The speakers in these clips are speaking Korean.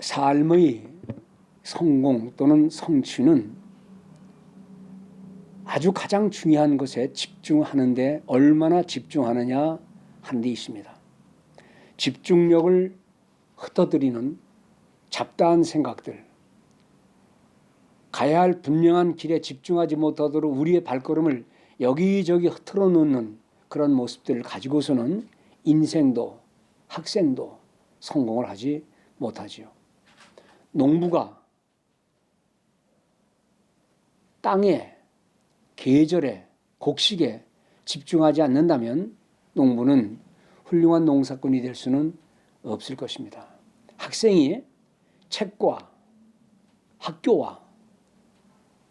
삶의 성공 또는 성취는 아주 가장 중요한 것에 집중하는데 얼마나 집중하느냐 하는 데 있습니다. 집중력을 흩어뜨리는 잡다한 생각들, 가야 할 분명한 길에 집중하지 못하도록 우리의 발걸음을 여기저기 흐트러 놓는 그런 모습들을 가지고서는 인생도 학생도 성공을 하지 못하지요. 농부가 땅에, 계절에, 곡식에 집중하지 않는다면 농부는 훌륭한 농사꾼이 될 수는 없을 것입니다. 학생이 책과 학교와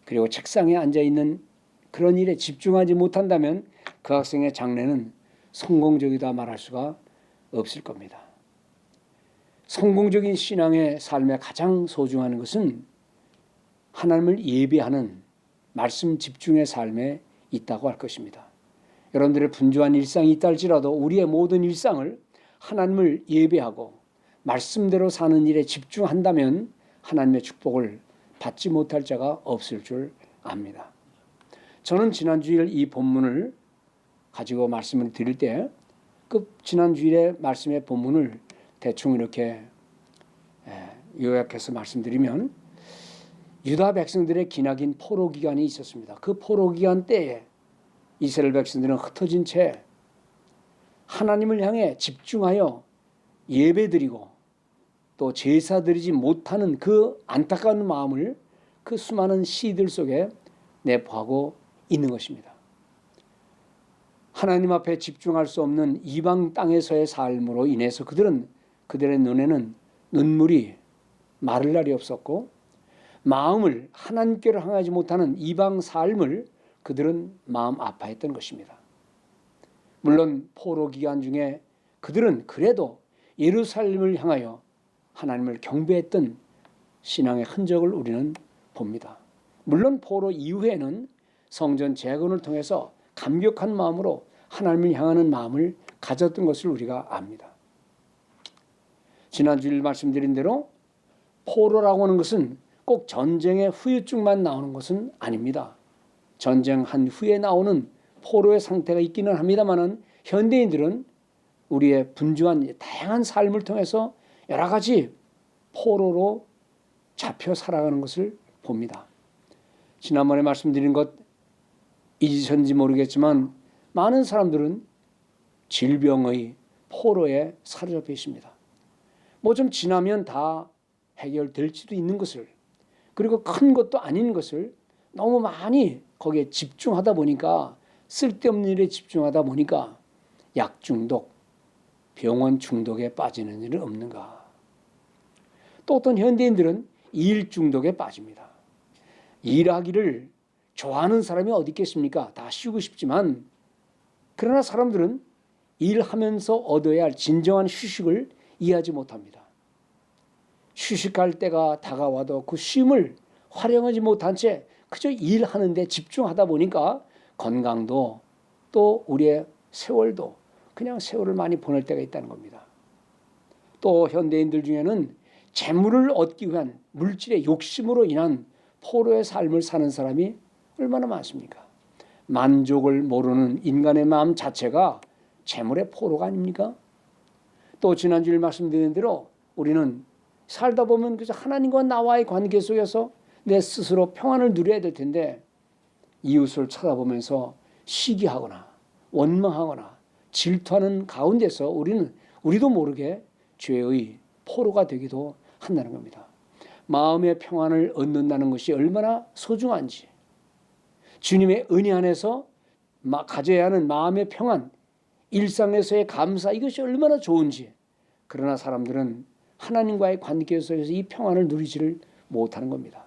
그리고 책상에 앉아있는 그런 일에 집중하지 못한다면 그 학생의 장래는 성공적이다 말할 수가 없을 겁니다. 성공적인 신앙의 삶에 가장 소중한 것은 하나님을 예배하는 말씀 집중의 삶에 있다고 할 것입니다. 여러분들의 분주한 일상이 있다 할지라도 우리의 모든 일상을 하나님을 예배하고 말씀대로 사는 일에 집중한다면 하나님의 축복을 받지 못할 자가 없을 줄 압니다. 저는 지난주일 이 본문을 가지고 말씀을 드릴 때 그 지난주일의 말씀의 본문을 대충 이렇게 요약해서 말씀드리면 유다 백성들의 기나긴 포로 기간이 있었습니다. 그 포로 기간 때에 이스라엘 백성들은 흩어진 채 하나님을 향해 집중하여 예배드리고 또 제사드리지 못하는 그 안타까운 마음을 그 수많은 시들 속에 내포하고 있는 것입니다. 하나님 앞에 집중할 수 없는 이방 땅에서의 삶으로 인해서 그들의 눈에는 눈물이 마를 날이 없었고 마음을 하나님께로 향하지 못하는 이방 삶을 그들은 마음 아파했던 것입니다. 물론 포로 기간 중에 그들은 그래도 예루살렘을 향하여 하나님을 경배했던 신앙의 흔적을 우리는 봅니다. 물론 포로 이후에는 성전 재건을 통해서 감격한 마음으로 하나님을 향하는 마음을 가졌던 것을 우리가 압니다. 지난주에 말씀드린 대로 포로라고 하는 것은 꼭 전쟁의 후유증만 나오는 것은 아닙니다. 전쟁한 후에 나오는 포로의 상태가 있기는 합니다만 현대인들은 우리의 분주한 다양한 삶을 통해서 여러 가지 포로로 잡혀 살아가는 것을 봅니다. 지난번에 말씀드린 것 잊으셨는지 모르겠지만 많은 사람들은 질병의 포로에 사로잡혀 있습니다. 뭐 좀 지나면 다 해결될지도 있는 것을 그리고 큰 것도 아닌 것을 너무 많이 거기에 집중하다 보니까 쓸데없는 일에 집중하다 보니까 약 중독, 병원 중독에 빠지는 일은 없는가. 또 어떤 현대인들은 일 중독에 빠집니다. 일하기를 좋아하는 사람이 어디 있겠습니까? 다 쉬고 싶지만 그러나 사람들은 일하면서 얻어야 할 진정한 휴식을 이해하지 못합니다. 휴식할 때가 다가와도 그 쉼을 활용하지 못한 채 그저 일하는 데 집중하다 보니까 건강도 또 우리의 세월도 그냥 세월을 많이 보낼 때가 있다는 겁니다. 또 현대인들 중에는 재물을 얻기 위한 물질의 욕심으로 인한 포로의 삶을 사는 사람이 얼마나 많습니까? 만족을 모르는 인간의 마음 자체가 재물의 포로가 아닙니까? 또 지난주에 말씀드린 대로 우리는 살다 보면 그저 하나님과 나와의 관계 속에서 내 스스로 평안을 누려야 될 텐데 이웃을 쳐다보면서 시기하거나 원망하거나 질투하는 가운데서 우리도 모르게 죄의 포로가 되기도 한다는 겁니다. 마음의 평안을 얻는다는 것이 얼마나 소중한지 주님의 은혜 안에서 가져야 하는 마음의 평안, 일상에서의 감사 이것이 얼마나 좋은지 그러나 사람들은 하나님과의 관계 속에서 이 평안을 누리지를 못하는 겁니다.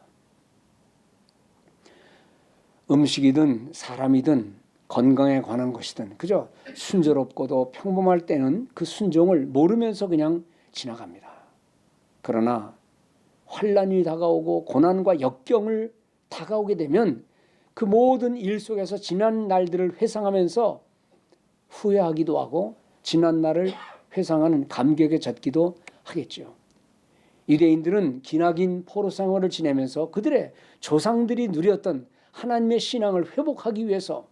음식이든 사람이든 건강에 관한 것이든 그저 순조롭고도 평범할 때는 그 순종을 모르면서 그냥 지나갑니다. 그러나 환난이 다가오고 고난과 역경을 다가오게 되면 그 모든 일 속에서 지난 날들을 회상하면서 후회하기도 하고 지난 날을 회상하는 감격에 젖기도 하겠죠. 유대인들은 기나긴 포로 생활을 지내면서 그들의 조상들이 누렸던 하나님의 신앙을 회복하기 위해서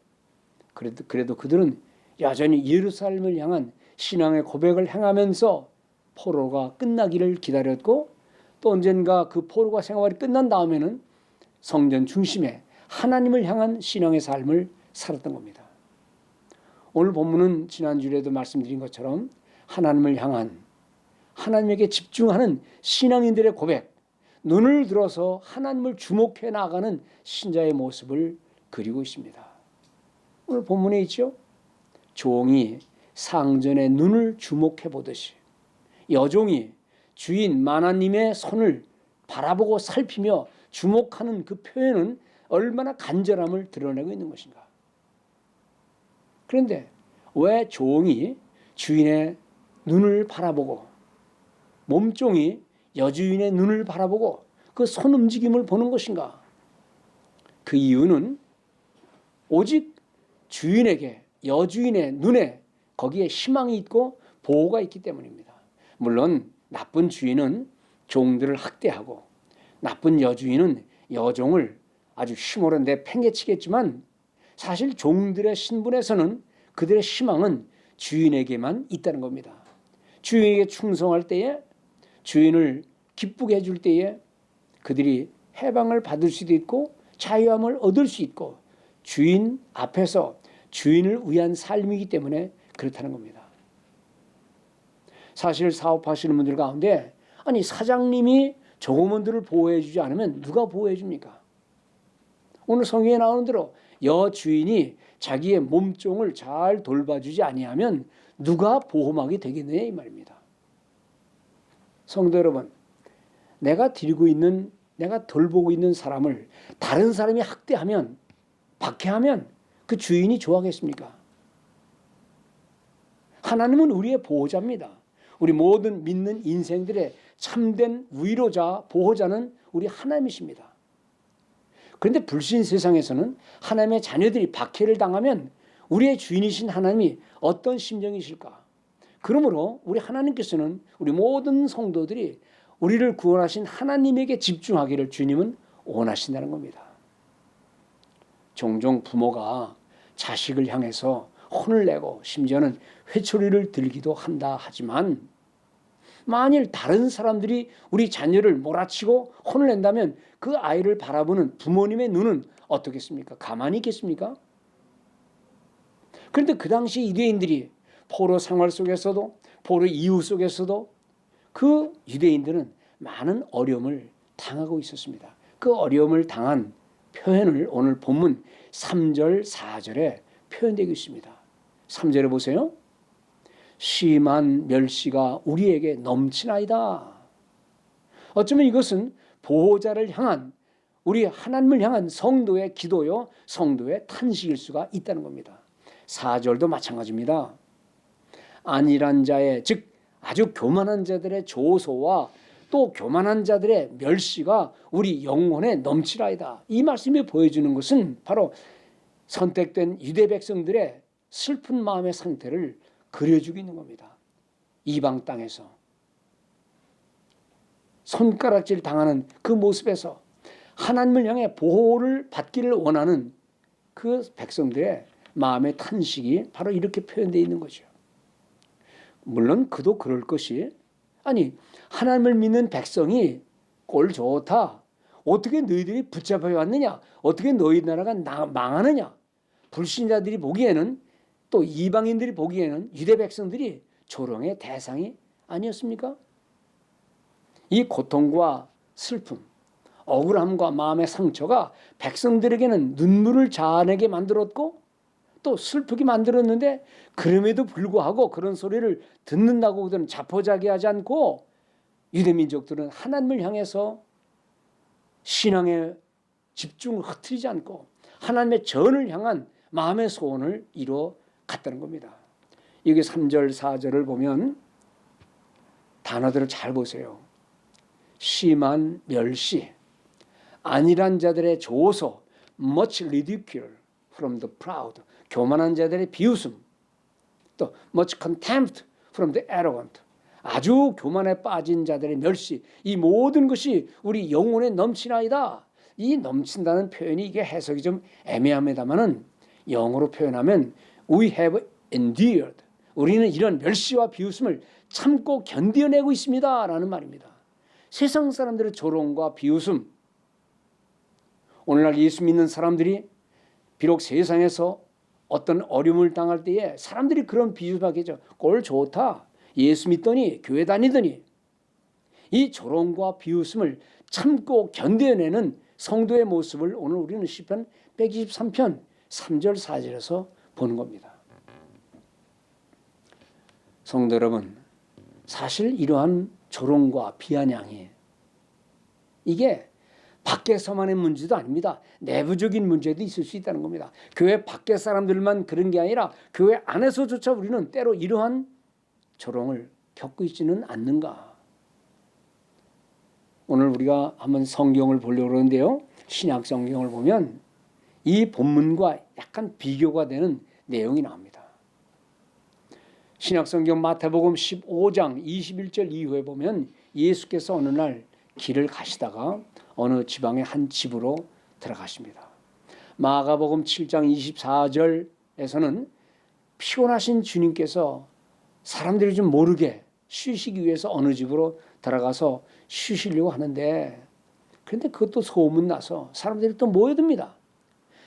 그래도 그들은 여전히 예루살렘을 향한 신앙의 고백을 행하면서 포로가 끝나기를 기다렸고, 또 언젠가 그 포로가 생활이 끝난 다음에는 성전 중심에 하나님을 향한 신앙의 삶을 살았던 겁니다. 오늘 본문은 지난주에도 말씀드린 것처럼 하나님을 향한, 하나님에게 집중하는 신앙인들의 고백, 눈을 들어서 하나님을 주목해 나가는 신자의 모습을 그리고 있습니다. 오늘 본문에 있죠. 종이 상전의 눈을 주목해 보듯이 여종이 주인 마나님의 손을 바라보고 살피며 주목하는 그 표현은 얼마나 간절함을 드러내고 있는 것인가. 그런데 왜 종이 주인의 눈을 바라보고 몸종이 여주인의 눈을 바라보고 그 손 움직임을 보는 것인가? 그 이유는 오직 주인에게, 여주인의 눈에 거기에 희망이 있고 보호가 있기 때문입니다. 물론 나쁜 주인은 종들을 학대하고 나쁜 여주인은 여종을 아주 힘으로 내팽개치겠지만, 사실 종들의 신분에서는 그들의 희망은 주인에게만 있다는 겁니다. 주인에게 충성할 때에, 주인을 기쁘게 해줄 때에 그들이 해방을 받을 수도 있고 자유함을 얻을 수 있고, 주인 앞에서 주인을 위한 삶이기 때문에 그렇다는 겁니다. 사실 사업하시는 분들 가운데, 아니 사장님이 조금원들을 보호해 주지 않으면 누가 보호해 줍니까? 오늘 성경에 나오는 대로 여주인이 자기의 몸종을 잘 돌봐주지 아니하면 누가 보호막이 되겠느냐 이 말입니다. 성도 여러분, 내가 돌보고 있는 사람을 다른 사람이 학대하면, 박해하면 그 주인이 좋아하겠습니까? 하나님은 우리의 보호자입니다. 우리 모든 믿는 인생들의 참된 위로자, 보호자는 우리 하나님이십니다. 그런데 불신 세상에서는 하나님의 자녀들이 박해를 당하면 우리의 주인이신 하나님이 어떤 심정이실까? 그러므로 우리 하나님께서는 우리 모든 성도들이 우리를 구원하신 하나님에게 집중하기를 주님은 원하신다는 겁니다. 종종 부모가 자식을 향해서 혼을 내고 심지어는 회초리를 들기도 한다 하지만, 만일 다른 사람들이 우리 자녀를 몰아치고 혼을 낸다면 그 아이를 바라보는 부모님의 눈은 어떻겠습니까? 가만히 있겠습니까? 그런데 그 당시 유대인들이 포로 생활 속에서도, 포로 이후 속에서도 그 유대인들은 많은 어려움을 당하고 있었습니다. 그 어려움을 당한 표현을 오늘 본문 3절 4절에 표현되고 있습니다. 3절에 보세요. 심한 멸시가 우리에게 넘치나이다. 어쩌면 이것은 보호자를 향한, 우리 하나님을 향한 성도의 기도요, 성도의 탄식일 수가 있다는 겁니다. 4절도 마찬가지입니다. 안일한 자의, 즉 아주 교만한 자들의 조소와 또 교만한 자들의 멸시가 우리 영혼에 넘치라이다. 이 말씀이 보여주는 것은 바로 선택된 유대 백성들의 슬픈 마음의 상태를 그려주고 있는 겁니다. 이방 땅에서 손가락질 당하는 그 모습에서 하나님을 향해 보호를 받기를 원하는 그 백성들의 마음의 탄식이 바로 이렇게 표현되어 있는 거죠. 물론 그도 그럴 것이, 아니 하나님을 믿는 백성이 꼴 좋다, 어떻게 너희들이 붙잡혀 왔느냐, 어떻게 너희 나라가 망하느냐, 불신자들이 보기에는, 또 이방인들이 보기에는 유대 백성들이 조롱의 대상이 아니었습니까? 이 고통과 슬픔, 억울함과 마음의 상처가 백성들에게는 눈물을 자아내게 만들었고 또 슬프게 만들었는데, 그럼에도 불구하고 그런 소리를 듣는다고 그들은 자포자기하지 않고 유대민족들은 하나님을 향해서 신앙의 집중을 흐트리지 않고 하나님의 전을 향한 마음의 소원을 이루어 갔다는 겁니다. 여기 3절 4절을 보면 단어들을 잘 보세요. 심한 멸시, 안일한 자들의 조소, much ridicule from the proud, 교만한 자들의 비웃음, 또 much contempt from the arrogant, 아주 교만에 빠진 자들의 멸시, 이 모든 것이 우리 영혼에 넘치나이다. 이 넘친다는 표현이 이게 해석이 좀 애매합니다만은 영어로 표현하면 we have endured. 우리는 이런 멸시와 비웃음을 참고 견뎌내고 있습니다. 라는 말입니다. 세상 사람들의 조롱과 비웃음, 오늘날 예수 믿는 사람들이 비록 세상에서 어떤 어려움을 당할 때에 사람들이 그런 비유하겠죠. 꼴 좋다. 예수 믿더니 교회 다니더니 이 조롱과 비웃음을 참고 견뎌내는 성도의 모습을 오늘 우리는 시편 123편 3절 4절에서 보는 겁니다. 성도 여러분, 사실 이러한 조롱과 비아냥이 이게 밖에서만의 문제도 아닙니다. 내부적인 문제도 있을 수 있다는 겁니다. 교회 밖에 사람들만 그런 게 아니라 교회 안에서조차 우리는 때로 이러한 조롱을 겪고 있지는 않는가. 오늘 우리가 한번 성경을 보려고 그러는데요. 신약 성경을 보면 이 본문과 약간 비교가 되는 내용이 나옵니다. 신약 성경 마태복음 15장 21절 이후에 보면 예수께서 어느 날 길을 가시다가 어느 지방의 한 집으로 들어가십니다. 마가복음 7장 24절에서는 피곤하신 주님께서 사람들이 좀 모르게 쉬시기 위해서 어느 집으로 들어가서 쉬시려고 하는데, 그런데 그것도 소문나서 사람들이 또 모여듭니다.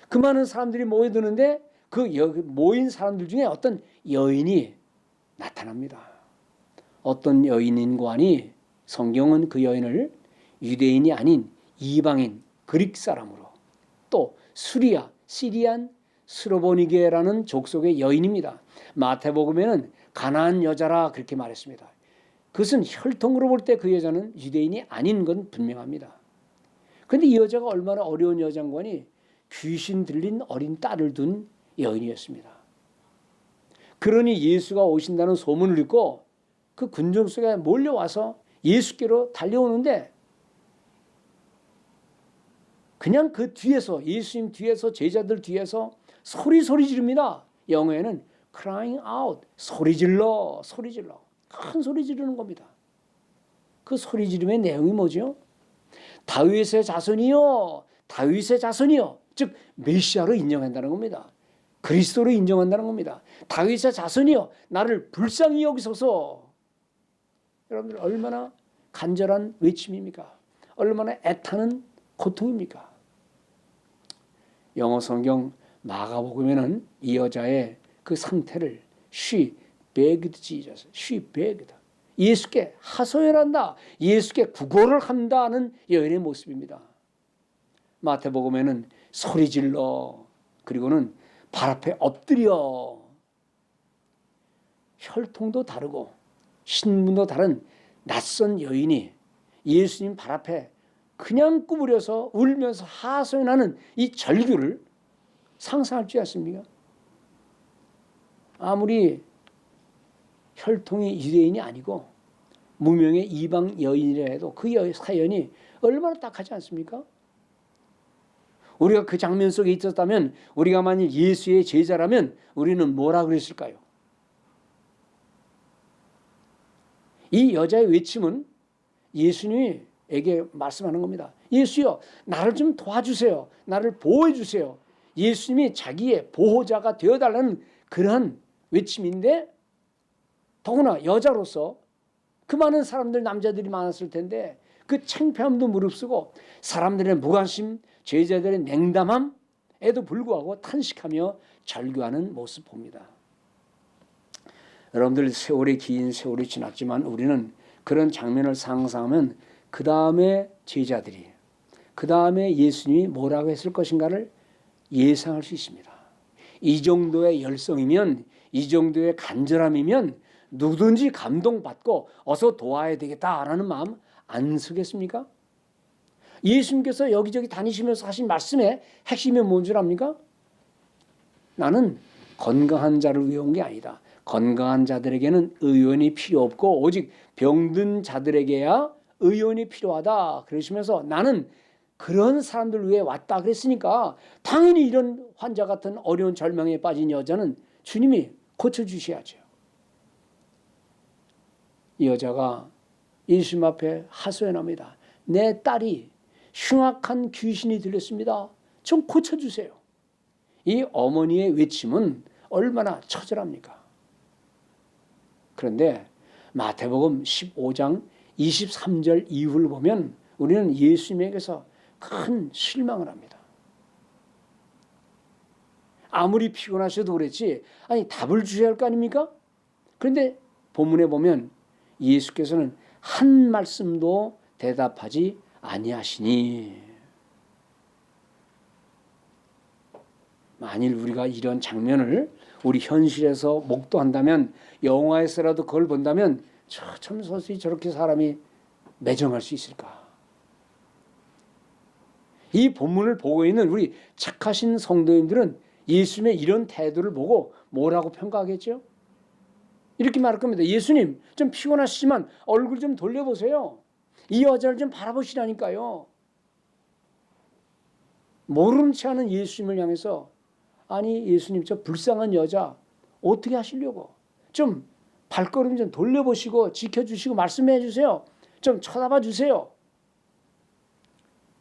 그 많은 사람들이 모여드는데 그 모인 사람들 중에 어떤 여인이 나타납니다. 어떤 여인인고 하니 성경은 그 여인을 유대인이 아닌 이방인 그릭 사람으로, 또 수리아 시리안 스로보니게라는 족속의 여인입니다. 마태복음에는 가나안 여자라 그렇게 말했습니다. 그것은 혈통으로 볼 때 그 여자는 유대인이 아닌 건 분명합니다. 그런데 이 여자가 얼마나 어려운 여자인가 하니 귀신 들린 어린 딸을 둔 여인이었습니다. 그러니 예수가 오신다는 소문을 듣고 그 군중 속에 몰려와서 예수께로 달려오는데 그냥 그 뒤에서, 예수님 뒤에서, 제자들 뒤에서 소리 지릅니다. 영어에는 crying out, 소리 질러 큰 소리 지르는 겁니다. 그 소리 지름의 내용이 뭐죠? 다윗의 자손이요, 즉 메시아로 인정한다는 겁니다. 그리스도로 인정한다는 겁니다. 다윗의 자손이요, 나를 불쌍히 여기소서. 여러분들 얼마나 간절한 외침입니까? 얼마나 애타는 고통입니까? 영어 성경 마가복음에는 이 여자의 그 상태를 she begged Jesus, she begged, 예수께 하소연한다, 예수께 구걸을 한다는 여인의 모습입니다. 마태복음에는 소리 질러, 그리고는 발 앞에 엎드려. 혈통도 다르고 신분도 다른 낯선 여인이 예수님 발 앞에 그냥 구부려서 울면서 하소연하는 이 절규를 상상할 수 있습니까? 아무리 혈통이 유대인이 아니고 무명의 이방 여인이라 해도 그 사연이 얼마나 딱하지 않습니까? 우리가 그 장면 속에 있었다면, 우리가 만일 예수의 제자라면 우리는 뭐라 그랬을까요? 이 여자의 외침은 예수님에게 말씀하는 겁니다. 예수여, 나를 좀 도와주세요. 나를 보호해 주세요. 예수님이 자기의 보호자가 되어달라는 그러한 외침인데, 더구나 여자로서 그 많은 사람들, 남자들이 많았을 텐데 그 창피함도 무릅쓰고 사람들의 무관심, 제자들의 냉담함에도 불구하고 탄식하며 절규하는 모습 봅니다. 여러분들, 긴 세월이 지났지만 우리는 그런 장면을 상상하면 그 다음에 제자들이, 그 다음에 예수님이 뭐라고 했을 것인가를 예상할 수 있습니다. 이 정도의 열성이면, 이 정도의 간절함이면 누구든지 감동받고 어서 도와야 되겠다라는 마음 안 쓰겠습니까? 예수님께서 여기저기 다니시면서 하신 말씀의 핵심이 뭔 줄 압니까? 나는 건강한 자를 위해 온 게 아니다. 건강한 자들에게는 의원이 필요 없고 오직 병든 자들에게야 의원이 필요하다. 그러시면서 나는 그런 사람들 위해 왔다 그랬으니까 당연히 이런 환자 같은 어려운 절망에 빠진 여자는 주님이 고쳐주셔야죠. 이 여자가 예수님 앞에 하소연합니다. 내 딸이 흉악한 귀신이 들렸습니다. 좀 고쳐주세요. 이 어머니의 외침은 얼마나 처절합니까? 그런데 마태복음 15장 23절 이후를 보면 우리는 예수님에게서 큰 실망을 합니다. 아무리 피곤하셔도 그랬지 아니 답을 주셔야 할 거 아닙니까? 그런데 본문에 보면 예수께서는 한 말씀도 대답하지 아니하시니, 만일 우리가 이런 장면을 우리 현실에서 목도한다면, 영화에서라도 그걸 본다면 참 서서히 저렇게 사람이 매정할 수 있을까? 이 본문을 보고 있는 우리 착하신 성도님들은 예수님의 이런 태도를 보고 뭐라고 평가하겠죠? 이렇게 말할 겁니다. 예수님, 좀 피곤하시지만 얼굴 좀 돌려보세요. 이 여자를 좀 바라보시라니까요. 모른 체 하는 예수님을 향해서, 아니 예수님, 저 불쌍한 여자 어떻게 하시려고? 좀 발걸음 좀 돌려보시고 지켜주시고 말씀해 주세요. 좀 쳐다봐 주세요.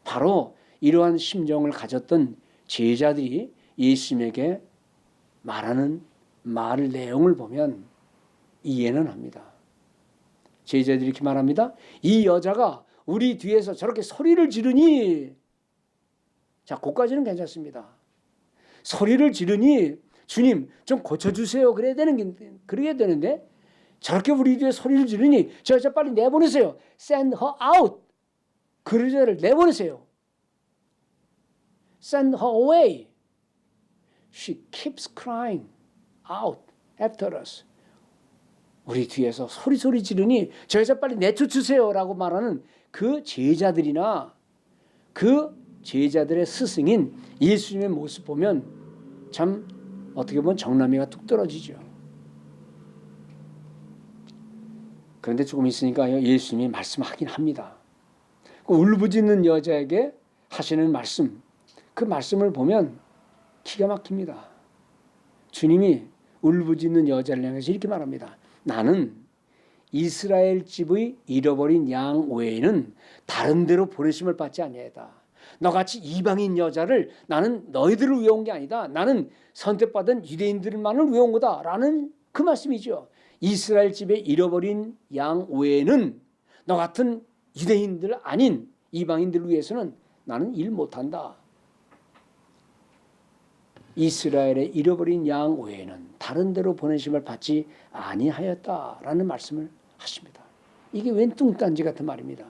바로 이러한 심정을 가졌던 제자들이 예수님에게 말하는 말 내용을 보면 이해는 합니다. 제자들이 이렇게 말합니다. 이 여자가 우리 뒤에서 저렇게 소리를 지르니, 자, 거기까지는 괜찮습니다. 소리를 지르니 주님 좀 고쳐주세요. 그래야 되는데 저렇게 우리 뒤에 소리를 지르니 저 여자 빨리 내보내세요. Send her out. 그 여자를 내보내세요. Send her away. She keeps crying out after us. 우리 뒤에서 소리 지르니 저 여자 빨리 내쫓으세요 라고 말하는 그 제자들이나 그 제자들의 스승인 예수님의 모습 보면 참 어떻게 보면 정남이가 뚝 떨어지죠. 그런데 조금 있으니까 예수님이 말씀하긴 합니다. 그 울부짖는 여자에게 하시는 말씀, 그 말씀을 보면 기가 막힙니다. 주님이 울부짖는 여자를 향해서 이렇게 말합니다. 나는 이스라엘 집의 잃어버린 양 외에는 다른 데로 보내심을 받지 아니하다. 너같이 이방인 여자를 나는 너희들을 위해 온 게 아니다. 나는 선택받은 유대인들만을 위해 온 거다. 라는 그 말씀이죠. 이스라엘 집에 잃어버린 양 외에는 너 같은 유대인들 아닌 이방인들을 위해서는 나는 일 못한다. 이스라엘의 잃어버린 양 외에는 다른 데로 보내심을 받지 아니하였다라는 말씀을 하십니다. 이게 웬 뚱딴지 같은 말입니다.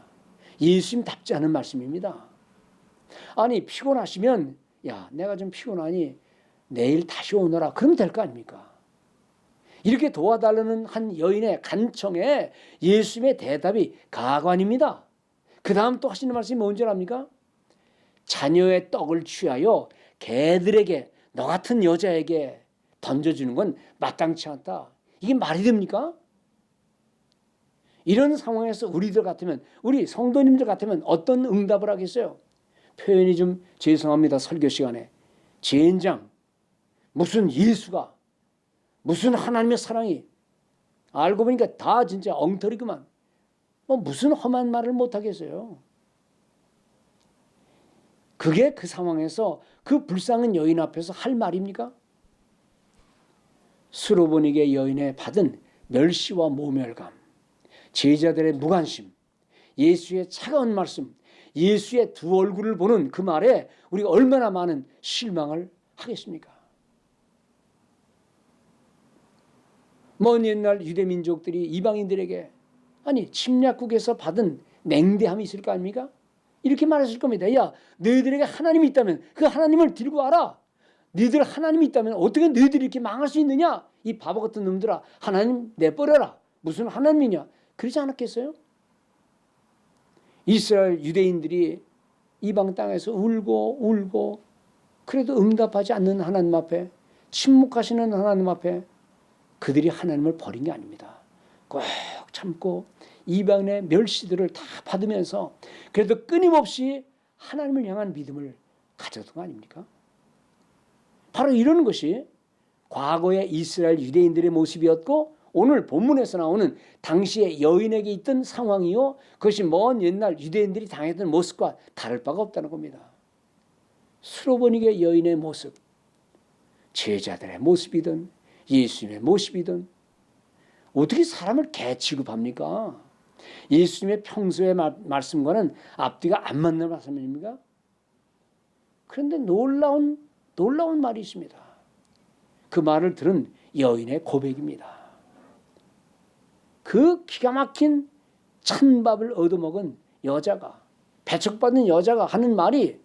예수님답지 않은 말씀입니다. 아니 피곤하시면 야 내가 좀 피곤하니 내일 다시 오너라 그러면 될 거 아닙니까? 이렇게 도와달라는 한 여인의 간청에 예수님의 대답이 가관입니다. 그 다음 또 하시는 말씀이 뭔지 압니까? 자녀의 떡을 취하여 개들에게 너 같은 여자에게 던져주는 건 마땅치 않다. 이게 말이 됩니까? 이런 상황에서 우리들 같으면, 우리 성도님들 같으면 어떤 응답을 하겠어요? 표현이 좀 죄송합니다. 설교 시간에 젠장, 무슨 예수가, 무슨 하나님의 사랑이, 알고 보니까 다 진짜 엉터리구만. 무슨 험한 말을 못하겠어요. 그게 그 상황에서 그 불쌍한 여인 앞에서 할 말입니까? 수로보니게 여인의 받은 멸시와 모멸감, 제자들의 무관심, 예수의 차가운 말씀, 예수의 두 얼굴을 보는 그 말에 우리가 얼마나 많은 실망을 하겠습니까? 먼 옛날 유대민족들이 이방인들에게 아니 침략국에서 받은 냉대함이 있을 거 아닙니까? 이렇게 말했을 겁니다. 야, 너희들에게 하나님이 있다면 그 하나님을 들고 와라. 너희들 하나님이 있다면 어떻게 너희들이 이렇게 망할 수 있느냐? 이 바보 같은 놈들아, 하나님 내버려라. 무슨 하나님이냐? 그러지 않았겠어요? 이스라엘 유대인들이 이방 땅에서 울고 그래도 응답하지 않는 하나님 앞에, 침묵하시는 하나님 앞에 그들이 하나님을 버린 게 아닙니다. 꼭 참고 이방인의 멸시들을 다 받으면서 그래도 끊임없이 하나님을 향한 믿음을 가졌던 거 아닙니까? 바로 이런 것이 과거의 이스라엘 유대인들의 모습이었고 오늘 본문에서 나오는 당시의 여인에게 있던 상황이요, 그것이 먼 옛날 유대인들이 당했던 모습과 다를 바가 없다는 겁니다. 수로보니게 여인의 모습, 제자들의 모습이든 예수님의 모습이든 어떻게 사람을 개 취급합니까? 예수님의 평소의 말씀과는 앞뒤가 안 맞는 말씀입니까? 그런데 놀라운 말이 있습니다. 그 말을 들은 여인의 고백입니다. 그 기가 막힌 찬밥을 얻어먹은 여자가, 배척받은 여자가 하는 말이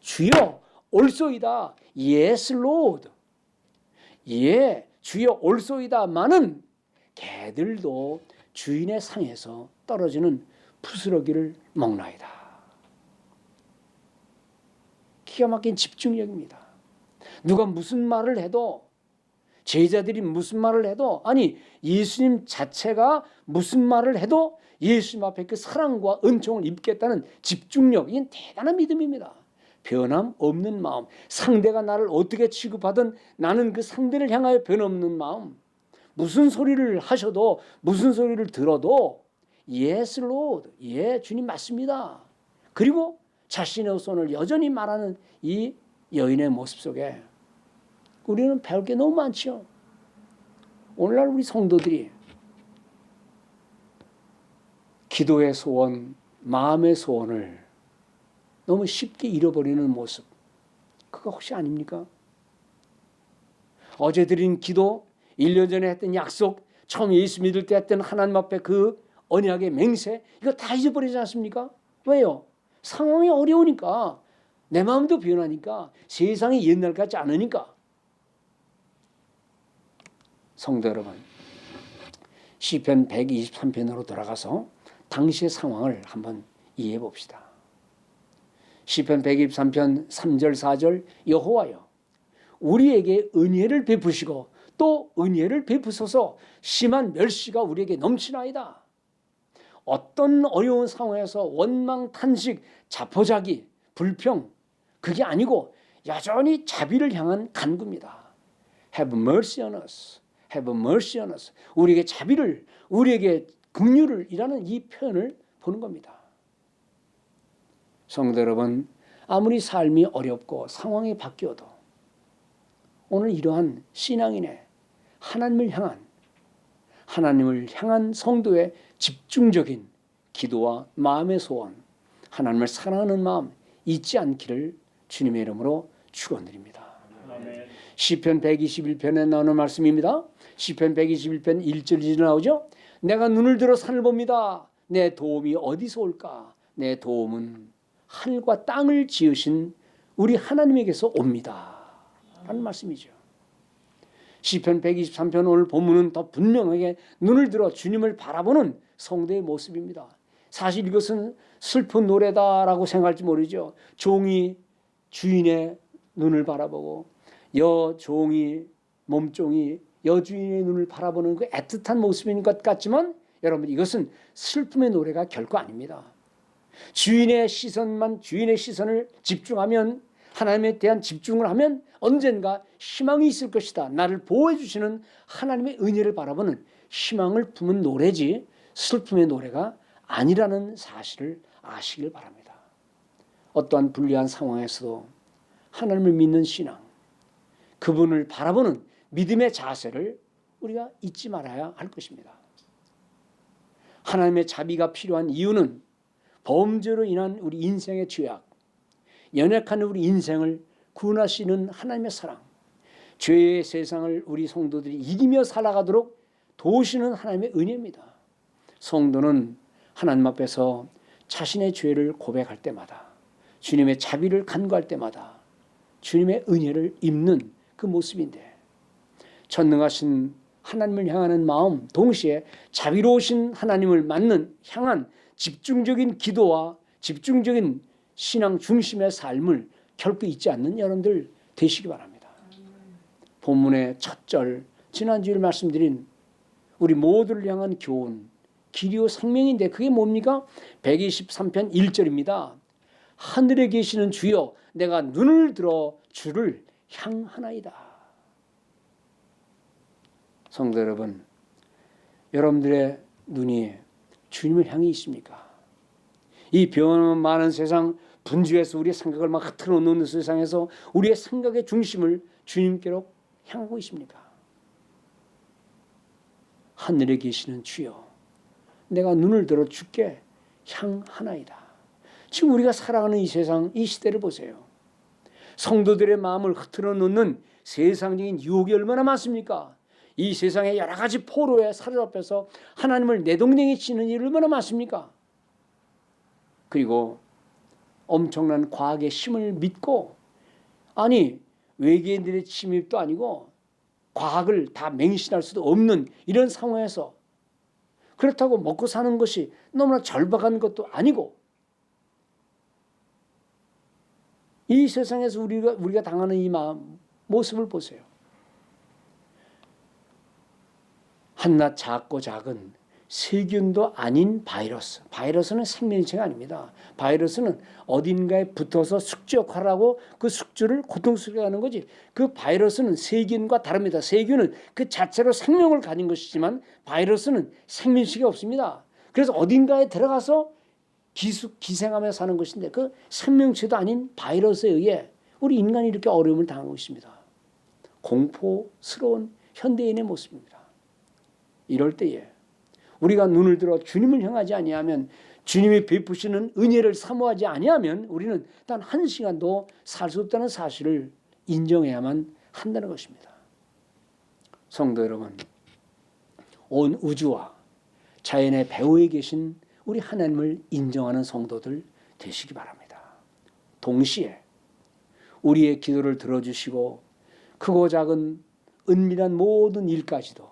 주여 올소이다. Yes, Lord. 예, 주여 올소이다마는 개들도 주인의 상에서 떨어지는 부스러기를 먹나이다. 기가 막힌 집중력입니다. 누가 무슨 말을 해도, 제자들이 무슨 말을 해도, 아니 예수님 자체가 무슨 말을 해도 예수님 앞에 그 사랑과 은총을 입겠다는 집중력, 이건 대단한 믿음입니다. 변함없는 마음, 상대가 나를 어떻게 취급하든 나는 그 상대를 향하여 변함없는 마음, 무슨 소리를 하셔도 무슨 소리를 들어도 Yes, Lord, 예, 주님 맞습니다. 그리고 자신의 손을 여전히 말하는 이 여인의 모습 속에 우리는 배울 게 너무 많죠. 오늘날 우리 성도들이 기도의 소원, 마음의 소원을 너무 쉽게 잃어버리는 모습, 그거 혹시 아닙니까? 어제 드린 기도, 1년 전에 했던 약속, 처음 예수 믿을 때 했던 하나님 앞에 그 언약의 맹세, 이거 다 잊어버리지 않습니까? 왜요? 상황이 어려우니까, 내 마음도 변하니까, 세상이 옛날 같지 않으니까. 성도 여러분, 시편 123편으로 돌아가서 당시의 상황을 한번 이해해 봅시다. 시편 123편 3절 4절, 여호와여 우리에게 은혜를 베푸시고 또 은혜를 베푸소서. 심한 멸시가 우리에게 넘치나이다. 어떤 어려운 상황에서 원망, 탄식, 자포자기, 불평, 그게 아니고 여전히 자비를 향한 간구입니다. Have mercy on us. Have mercy on us. 우리에게 자비를, 우리에게 긍휼을 이라는 이 표현을 보는 겁니다. 성도 여러분, 아무리 삶이 어렵고 상황이 바뀌어도 오늘 이러한 신앙인의 하나님을 향한 성도의 집중적인 기도와 마음의 소원, 하나님을 사랑하는 마음 잊지 않기를 주님의 이름으로 축원드립니다. 시편 121편에 나오는 말씀입니다. 시편 121편 1절이 나오죠. 내가 눈을 들어 산을 봅니다. 내 도움이 어디서 올까? 내 도움은 하늘과 땅을 지으신 우리 하나님에게서 옵니다. 라는 말씀이죠. 시편 123편 오늘 본문은 더 분명하게 눈을 들어 주님을 바라보는 성도의 모습입니다. 사실 이것은 슬픈 노래다라고 생각할지 모르죠. 종이 주인의 눈을 바라보고 몸종이 여주인의 눈을 바라보는 그 애틋한 모습인 것 같지만 여러분, 이것은 슬픔의 노래가 결코 아닙니다. 주인의 시선을 집중하면, 하나님에 대한 집중을 하면 언젠가 희망이 있을 것이다. 나를 보호해 주시는 하나님의 은혜를 바라보는 희망을 품은 노래지 슬픔의 노래가 아니라는 사실을 아시길 바랍니다. 어떠한 불리한 상황에서도 하나님을 믿는 신앙, 그분을 바라보는 믿음의 자세를 우리가 잊지 말아야 할 것입니다. 하나님의 자비가 필요한 이유는 범죄로 인한 우리 인생의 죄악, 연약한 우리 인생을 구원하시는 하나님의 사랑, 죄의 세상을 우리 성도들이 이기며 살아가도록 도우시는 하나님의 은혜입니다. 성도는 하나님 앞에서 자신의 죄를 고백할 때마다, 주님의 자비를 간구할 때마다 주님의 은혜를 입는 그 모습인데, 전능하신 하나님을 향하는 마음, 동시에 자비로우신 하나님을 향한 집중적인 기도와 집중적인 신앙 중심의 삶을 결코 잊지 않는 여러분들 되시기 바랍니다. 본문의 첫 절, 지난주에 말씀드린 우리 모두를 향한 교훈, 길이요 생명인데 그게 뭡니까? 123편 1절입니다. 하늘에 계시는 주여, 내가 눈을 들어 주를 향하나이다. 성도 여러분, 여러분들의 눈이 주님을 향해 있습니까? 이 변화 많은 세상, 분주해서 우리의 생각을 막 흐트러 놓는 세상에서 우리의 생각의 중심을 주님께로 향하고 있습니까? 하늘에 계시는 주여, 내가 눈을 들어 주께 향하나이다. 지금 우리가 살아가는 이 세상, 이 시대를 보세요. 성도들의 마음을 흐트러 놓는 세상적인 유혹이 얼마나 많습니까? 이 세상의 여러 가지 포로에 사로잡혀서 하나님을 내동댕이 치는 일이 얼마나 많습니까? 그리고 엄청난 과학의 힘을 믿고, 아니 외계인들의 침입도 아니고 과학을 다 맹신할 수도 없는 이런 상황에서, 그렇다고 먹고 사는 것이 너무나 절박한 것도 아니고, 이 세상에서 우리가 당하는 이 모습을 보세요. 한낱 작고 작은 세균도 아닌 바이러스. 바이러스는 생명체가 아닙니다. 바이러스는 어딘가에 붙어서 숙주 역할을 하고 그 숙주를 고통스럽게 하는 거지. 그 바이러스는 세균과 다릅니다. 세균은 그 자체로 생명을 가진 것이지만 바이러스는 생명체가 없습니다. 그래서 어딘가에 들어가서 기생하며 사는 것인데, 그 생명체도 아닌 바이러스에 의해 우리 인간이 이렇게 어려움을 당하고 있습니다. 공포스러운 현대인의 모습입니다. 이럴 때에 우리가 눈을 들어 주님을 향하지 아니하면, 주님이 베푸시는 은혜를 사모하지 아니하면 우리는 단 한 시간도 살 수 없다는 사실을 인정해야만 한다는 것입니다. 성도 여러분, 온 우주와 자연의 배후에 계신 우리 하나님을 인정하는 성도들 되시기 바랍니다. 동시에 우리의 기도를 들어주시고 크고 작은 은밀한 모든 일까지도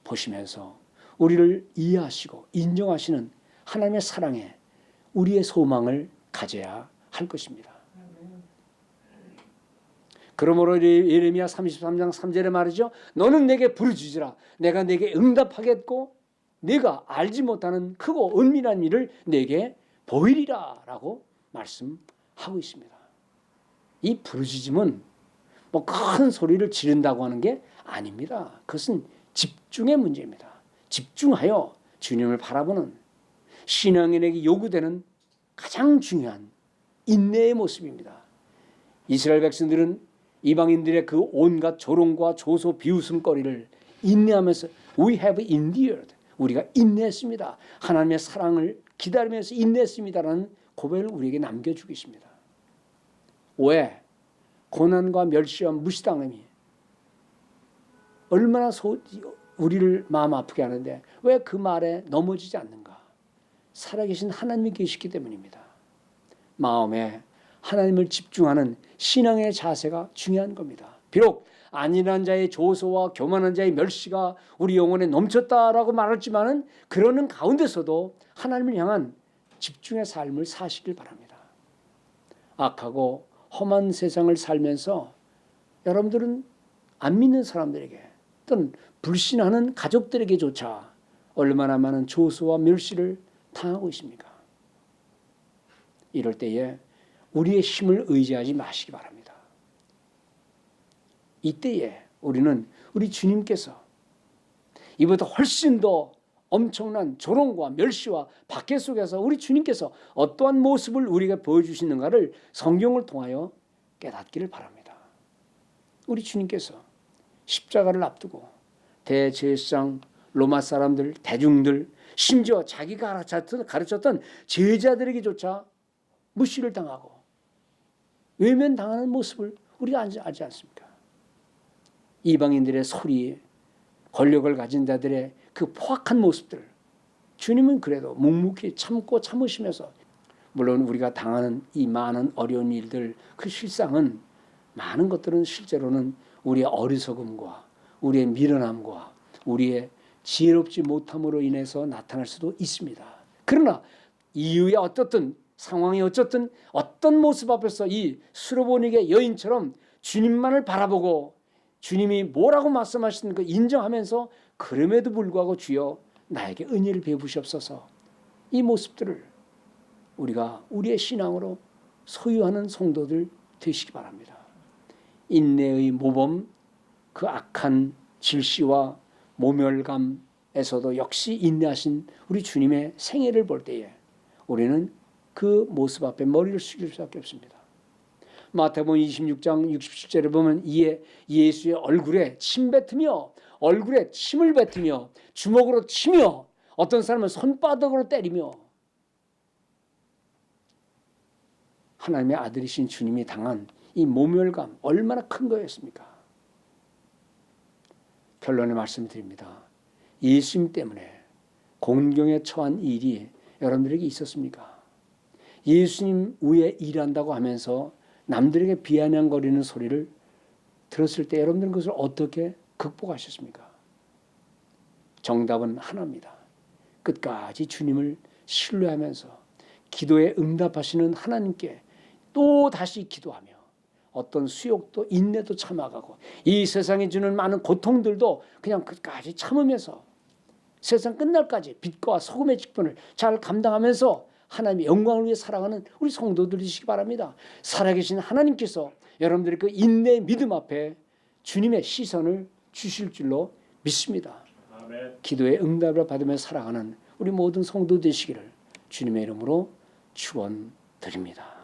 보시면서 우리를 이해하시고 인정하시는 하나님의 사랑에 우리의 소망을 가져야 할 것입니다. 그러므로 예레미야 33장 3절에 말이죠. 너는 내게 부르짖으라. 내가 내게 응답하겠고 내가 알지 못하는 크고 은밀한 일을 내게 보이리라 라고 말씀하고 있습니다. 이 부르짖음은 뭐 큰 소리를 지른다고 하는 게 아닙니다. 그것은 집중의 문제입니다. 집중하여 주님을 바라보는 신앙인에게 요구되는 가장 중요한 인내의 모습입니다. 이스라엘 백성들은 이방인들의 그 온갖 조롱과 조소 비웃음거리를 인내하면서 We have endured, 우리가 인내했습니다. 하나님의 사랑을 기다리면서 인내했습니다라는 고백을 우리에게 남겨주고 있습니다. 왜? 고난과 멸시와 무시당함이 얼마나 우리를 마음 아프게 하는데 왜 그 말에 넘어지지 않는가? 살아계신 하나님이 계시기 때문입니다. 마음에 하나님을 집중하는 신앙의 자세가 중요한 겁니다. 비록 안일한 자의 조소와 교만한 자의 멸시가 우리 영혼에 넘쳤다라고 말했지만은 그러는 가운데서도 하나님을 향한 집중의 삶을 사시길 바랍니다. 악하고 험한 세상을 살면서 여러분들은 안 믿는 사람들에게 또는 불신하는 가족들에게조차 얼마나 많은 조소와 멸시를 당하고 있습니까? 이럴 때에 우리의 힘을 의지하지 마시기 바랍니다. 이때에 우리는 우리 주님께서 이보다 훨씬 더 엄청난 조롱과 멸시와 박해 속에서 우리 주님께서 어떠한 모습을 우리가 보여주시는가를 성경을 통하여 깨닫기를 바랍니다. 우리 주님께서 십자가를 앞두고 대제사장, 로마 사람들, 대중들, 심지어 자기가 가르쳤던 제자들에게조차 무시를 당하고 외면당하는 모습을 우리가 알지 않습니까? 이방인들의 소리, 권력을 가진 자들의 그 포악한 모습들, 주님은 그래도 묵묵히 참고 참으시면서, 물론 우리가 당하는 이 많은 어려운 일들, 그 실상은 많은 것들은 실제로는 우리의 어리석음과 우리의 미련함과 우리의 지혜롭지 못함으로 인해서 나타날 수도 있습니다. 그러나 이유에 어떻든 상황이 어쨌든 어떤 모습 앞에서 이 수로보니게 여인처럼 주님만을 바라보고 주님이 뭐라고 말씀하시는 거 인정하면서 그럼에도 불구하고 주여 나에게 은혜를 베푸시옵소서, 이 모습들을 우리가 우리의 신앙으로 소유하는 성도들 되시기 바랍니다. 인내의 모범, 그 악한 질시와 모멸감, 에서도 역시 인내하신 우리 주님의 생애를 볼 때에 우리는 그 모습 앞에 머리를 숙일 수밖에 없습니다. 마태복음 26장 67절에 보면 이에 예수의 얼굴에 침 뱉으며 얼굴에 침을 뱉으며 주먹으로 치며 어떤 사람은 손바닥으로 때리며 하나님의 아들이신 주님이 당한 이 모멸감 얼마나 큰 거였습니까? 결론의 말씀을 드립니다. 예수님 때문에 공경에 처한 일이 여러분들에게 있었습니까? 예수님 위에 일한다고 하면서 남들에게 비아냥거리는 소리를 들었을 때 여러분들은 그것을 어떻게 극복하셨습니까? 정답은 하나입니다. 끝까지 주님을 신뢰하면서 기도에 응답하시는 하나님께 또 다시 기도하며 어떤 수욕도 인내도 참아가고 이 세상에 주는 많은 고통들도 그냥 끝까지 참으면서 세상 끝날까지 빛과 소금의 직분을 잘 감당하면서 하나님의 영광을 위해 살아가는 우리 성도들이시기 바랍니다. 살아계신 하나님께서 여러분들의 그 인내의 믿음 앞에 주님의 시선을 주실 줄로 믿습니다. 아멘. 기도의 응답을 받으며 살아가는 우리 모든 성도 되시기를 주님의 이름으로 축원드립니다.